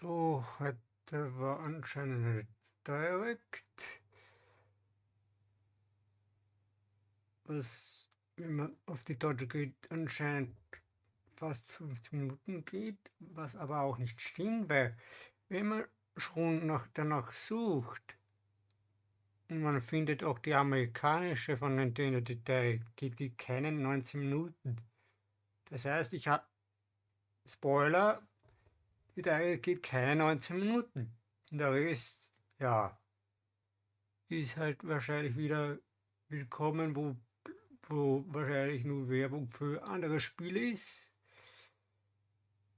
So, heute war anscheinend eine Direct, was, wenn man auf die Deutsche geht, anscheinend fast 15 Minuten geht, was aber auch nicht stimmt, weil wenn man schon danach sucht und man findet auch die amerikanische von Nintendo, die Direct, geht die keine 19 Minuten. Das heißt, ich habe Spoiler, die Direct geht keine 19 Minuten. Und der Rest, ja, ist halt wahrscheinlich wieder willkommen, wo wahrscheinlich nur Werbung für andere Spiele ist.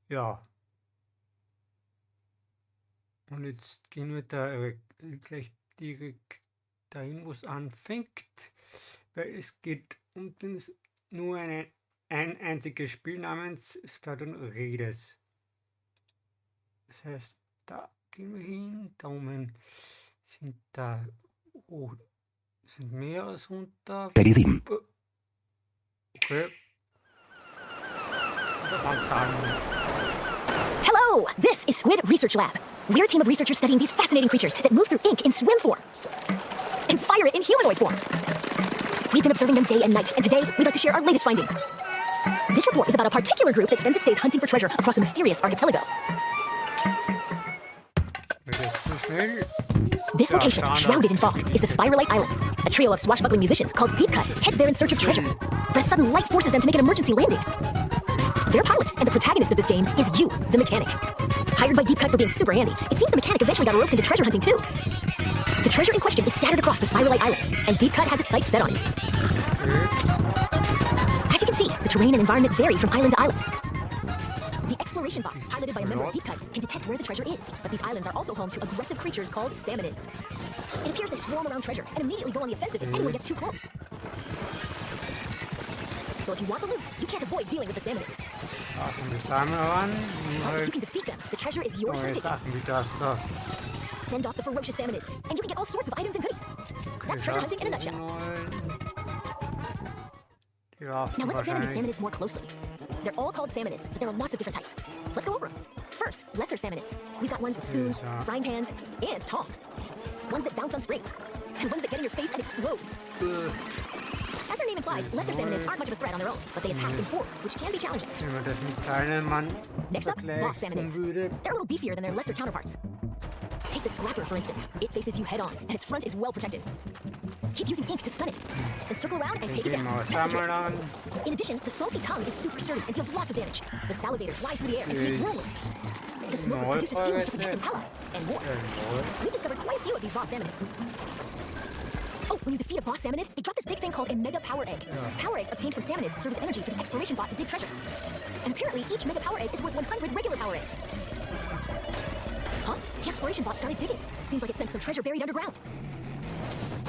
Ja. Und jetzt gehen wir da gleich direkt dahin, wo es anfängt, weil es geht um nur ein einziges Spiel namens Splatoon Raiders. Das heißt, da gehen wir hin, da oben sind da, sind mehr als runter. Ready 7. Okay. Da fangen Zahlen an. Hello! This is Squid Research Lab. We're a team of researchers studying these fascinating creatures that move through ink in swim form and fire it in humanoid form. We've been observing them day and night, and today we'd like to share our latest findings. This report is about a particular group that spends its days hunting for treasure across a mysterious archipelago. This location, shrouded in fog, is the Spiralite Islands. A trio of swashbuckling musicians called Deep Cut heads there in search of treasure. But a sudden light forces them to make an emergency landing. Their pilot and the protagonist of this game is you, the mechanic. Hired by Deep Cut for being super handy, it seems the mechanic eventually got roped into treasure hunting too. The treasure in question is scattered across the Spiralite Islands, and Deep Cut has its sights set on it. As you can see, the terrain and environment vary from island to island. The exploration bot, piloted by a member of Deep Cut, can detect where the treasure is, but these islands are also home to aggressive creatures called salmonids. It appears they swarm around treasure and immediately go on the offensive if anyone gets too close. So if you want the loot, you can't avoid dealing with the salmonids. Sachen wie Salmon Run, If you can defeat them, the treasure is yours for neue the taking. Sachen wie das da. Fend off the ferocious salmonids, and you can get all sorts of items and goodies. That's treasure hunting in a nutshell. Ja, Now let's examine these wahrscheinlich. salmonids more closely. They're all called salmonids, but there are lots of different types. Let's go over them. First, lesser salmonids. We've got ones with spoons, frying pans, and tongs. Ones that bounce on springs, and ones that get in your face and explode. As their name implies, lesser salmonids aren't much of a threat on their own, but they attack in hordes, which can be challenging. Wenn man das mit Salmon Next up, boss salmonids. würde. They're a little beefier than their lesser counterparts. Take the scrapper, for instance. It faces you head-on, and its front is well protected. Keep using ink to stun it, and circle around and take it down. That's the Salmon trick. Run. In addition, the salty tongue is super sturdy and deals lots of damage. The salivator flies through the air and creates whirlwinds. The smoker produces fumes to protect its allies, and more. We've discovered quite a few of these boss salmonids. Oh, when you defeat a boss salmonid, they drop this big thing called a mega power egg. Power eggs obtained from salmonids serve as energy for the exploration bot to dig treasure. And apparently, each mega power egg is worth 100 regular power eggs. Huh? The exploration bot started digging. Seems like it sensed some treasure buried underground.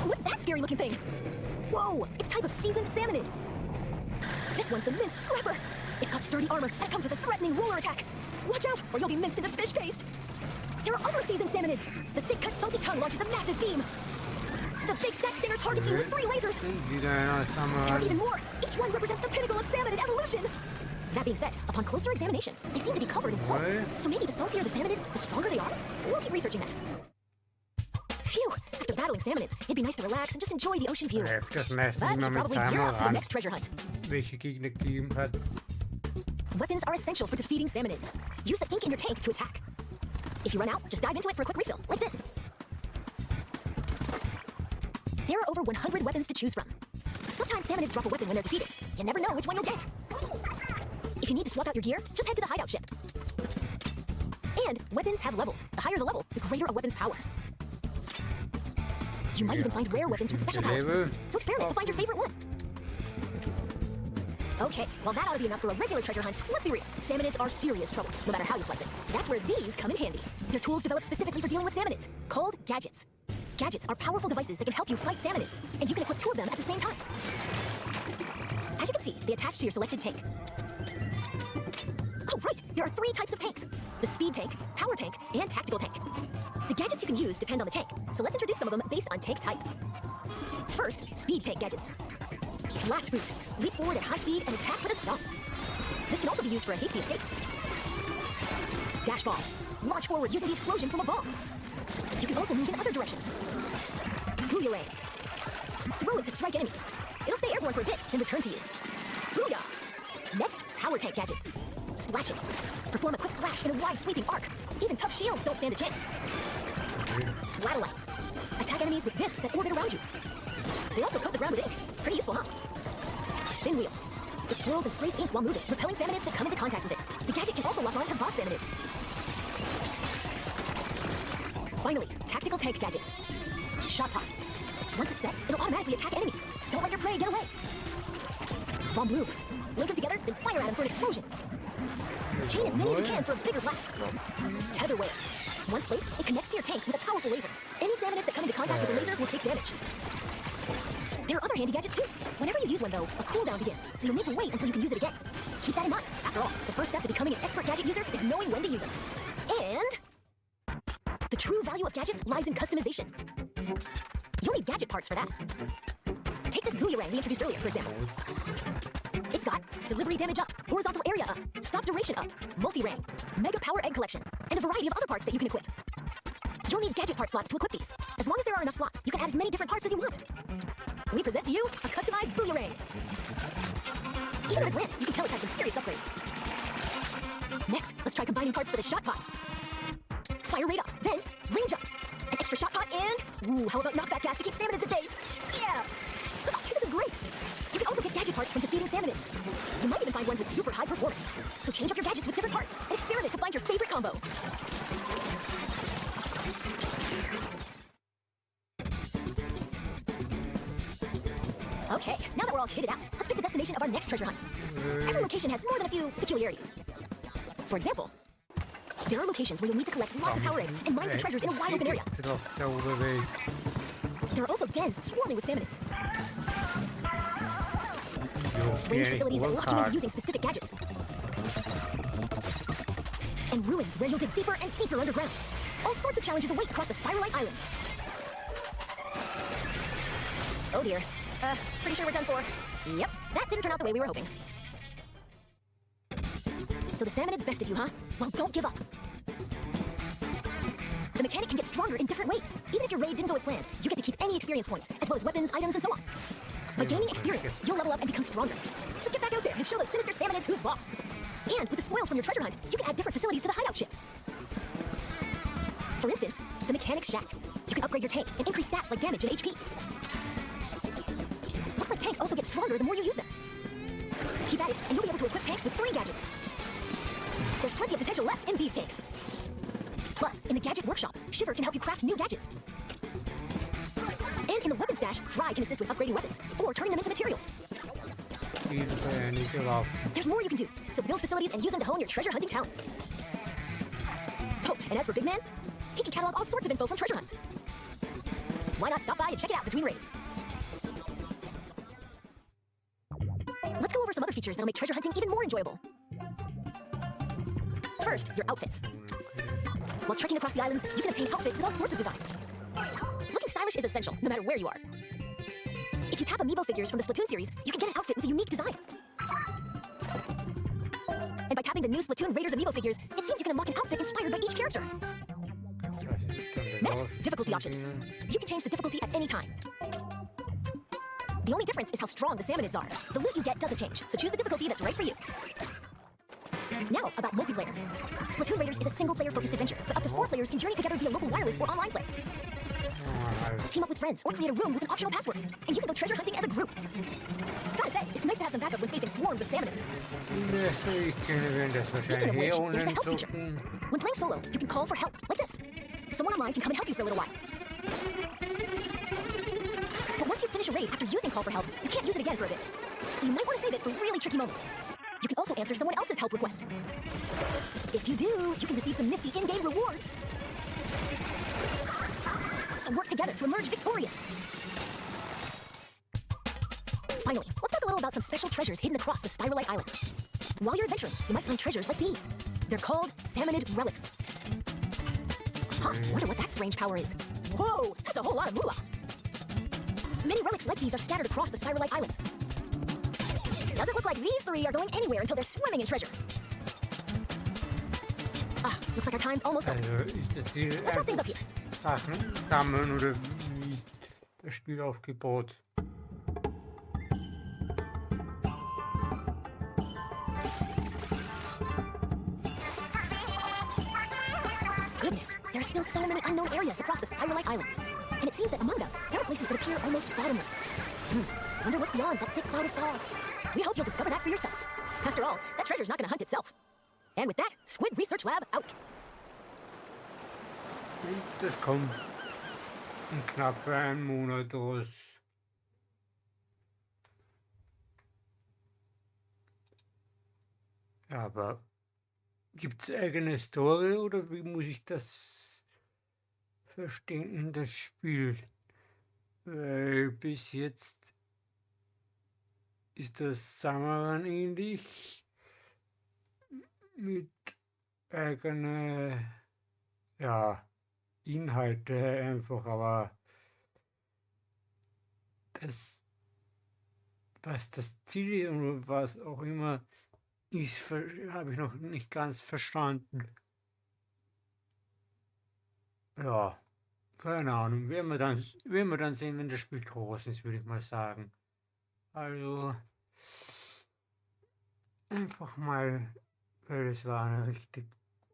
What's that scary looking thing? Whoa, it's a type of seasoned salmonid. This one's the minced scrapper. It's got sturdy armor and it comes with a threatening roller attack. Watch out, or you'll be minced into fish paste. There are other seasoned salmonids. The thick-cut salty tongue launches a massive beam. The big stack stinger targets you with 3 lasers. Wieder einer Salmon There are Run. even more. Each one represents the pinnacle of salmonid evolution. That being said, upon closer examination, they seem to be covered in salt. So maybe the saltier the salmonid, the stronger they are. We'll keep researching that. Phew! After battling salmonids, it'd be nice to relax and just enjoy the ocean view. Das meiste But we immer should mit probably gear Salmon up for the Run, next treasure hunt. welche Gegner gegeben hat. Weapons are essential for defeating salmonids. Use the ink in your tank to attack. If you run out, just dive into it for a quick refill, like this. There are over 100 weapons to choose from. Sometimes salmonids drop a weapon when they're defeated. You never know which one you'll get. If you need to swap out your gear, just head to the hideout ship. And weapons have levels. The higher the level, the greater a weapon's power. You might even find rare weapons with special powers. So experiment to find your favorite one. Okay, well that ought to be enough for a regular treasure hunt. Let's be real, salmonids are serious trouble, no matter how you slice it. That's where these come in handy. They're tools developed specifically for dealing with salmonids, called gadgets. Gadgets are powerful devices that can help you fight salmonids, and you can equip 2 of them at the same time. As you can see, they attach to your selected tank. Oh right, there are 3 types of tanks. The speed tank, power tank, and tactical tank. The gadgets you can use depend on the tank, so let's introduce some of them based on tank type. First, speed tank gadgets. Blast boot, leap forward at high speed and attack with a stomp. This can also be used for a hasty escape. Dash ball. Launch forward using the explosion from a bomb. You can also move in other directions. Booyah! Throw it to strike enemies. It'll stay airborne for a bit, then return to you. Booyah! Next, power tank gadgets. Splash it. Perform a quick slash in a wide sweeping arc. Even tough shields don't stand a chance. Splatolites. Attack enemies with discs that orbit around you. They also coat the ground with ink. Pretty useful, huh? Spin wheel. It swirls and sprays ink while moving, repelling salmonids that come into contact with it. The gadget can also lock on to boss salmonids. Finally, tactical tank gadgets. Shot pot. Once it's set, it'll automatically attack enemies. Don't let your prey get away. Bomb balloons. Link them together, then fire at them for an explosion. Chain as many as you can for a bigger blast. Tether whale. Once placed, it connects to your tank with a powerful laser. Any salmonids that come into contact with the laser will take damage. There are other handy gadgets too. Whenever you use one though, a cooldown begins, so you'll need to wait until you can use it again. Keep that in mind. After all, the first step to becoming an expert gadget user is knowing when to use them. And the true value of gadgets lies in customization. You'll need gadget parts for that. Take this booyarang we introduced earlier, for example. It's got delivery damage up, horizontal area up, stop duration up, multi-rang, mega power egg collection, and a variety of other parts that you can equip. You'll need gadget part slots to equip these. As long as there are enough slots, you can add as many different parts as you want. We present to you a customized booyarang. Even at a glance, you can tell it's had some serious upgrades. Next, let's try combining parts for the shot pot. Fire rate up, then range up. An extra shot pot and, ooh, how about knockback gas to keep salmonids at bay? Yeah! This is great! You can also get gadget parts from defeating salmonids. You might even find ones with super high performance. So change up your gadgets with different parts and experiment to find your favorite combo. Okay, now that we're all kitted out, let's pick the destination of our next treasure hunt. Every location has more than a few peculiarities. For example, there are locations where you'll need to collect lots of power eggs and mine the treasures in a wide open area. There are also dens swarming with salmonids. Strange facilities that lock you into using specific gadgets. And ruins where you'll dig deeper and deeper underground. All sorts of challenges await across the Spiralite Islands. Oh dear. Pretty sure we're done for. Yep, that didn't turn out the way we were hoping. So the salmonids bested you, huh? Well, don't give up. The mechanic can get stronger in different ways. Even if your raid didn't go as planned, you get to keep any experience points, as well as weapons, items, and so on. By gaining experience, you'll level up and become stronger. So get back out there and show those sinister salmonids who's boss. And with the spoils from your treasure hunt, you can add different facilities to the hideout ship. For instance, the mechanic's shack. You can upgrade your tank and increase stats like damage and HP. Looks like tanks also get stronger the more you use them. Keep at it, and you'll be able to equip tanks with 3 gadgets. There's plenty of potential left in these tanks. Plus, in the gadget workshop, Shiver can help you craft new gadgets. And in the weapon stash, Fry can assist with upgrading weapons, or turning them into materials. There's more you can do, so build facilities and use them to hone your treasure hunting talents. Oh, and as for Big Man, he can catalog all sorts of info from treasure hunts. Why not stop by and check it out between raids? Let's go over some other features that'll make treasure hunting even more enjoyable. First, your outfits. While trekking across the islands, you can obtain outfits with all sorts of designs. Looking stylish is essential, no matter where you are. If you tap amiibo figures from the Splatoon series, you can get an outfit with a unique design. And by tapping the new Splatoon Raiders amiibo figures, it seems you can unlock an outfit inspired by each character. Next, difficulty options. You can change the difficulty at any time. The only difference is how strong the salmonids are. The loot you get doesn't change, so choose the difficulty that's right for you. Now, about multiplayer. Splatoon Raiders is a single-player focused adventure, but up to 4 players can journey together via local wireless or online play. Team up with friends or create a room with an optional password, and you can go treasure hunting as a group. Gotta say, it's nice to have some backup when facing swarms of salmonids. Speaking of which, there's the help feature. When playing solo, you can call for help, like this. Someone online can come and help you for a little while. But once you finish a raid after using call for help, you can't use it again for a bit. So you might want to save it for really tricky moments. You can also answer someone else's help request. If you do, you can receive some nifty in-game rewards. So work together to emerge victorious. Finally, let's talk a little about some special treasures hidden across the Spiralite Islands. While you're adventuring, you might find treasures like these. They're called salmonid relics. Huh, wonder what that strange power is. Whoa, that's a whole lot of moolah. Many relics like these are scattered across the Spiralite Islands. Doesn't look like these 3 are going anywhere until they're swimming in treasure. Ah, Looks like our time's almost up. Also ist das Ziel Let's wrap things up einfach here. Sachen sammeln oder wie ist das Spiel aufgebaut? Goodness, there are still so many unknown areas across the Spiral-like islands. And it seems that among them, there are places that appear almost bottomless. Wonder what's beyond that thick cloud of fog. We hope you'll discover that for yourself. After all, that treasure's not gonna hunt itself. And with that, Squid Research Lab out. Und das kommt in knapp einem Monat raus. Aber gibt es eigene Story oder wie muss ich das verstehen, das Spiel? Weil bis jetzt ist das Salmon Run ähnlich mit eigene Inhalte einfach, aber das, was das Ziel ist und was auch immer ist, habe ich noch nicht ganz verstanden. Ja, keine Ahnung. Werden wir dann sehen, wenn das Spiel groß ist, würde ich mal sagen. Also einfach mal, weil es war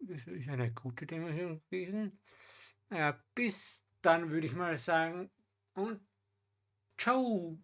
das ist eine gute Dimension gewesen. Naja, bis dann würde ich mal sagen und ciao!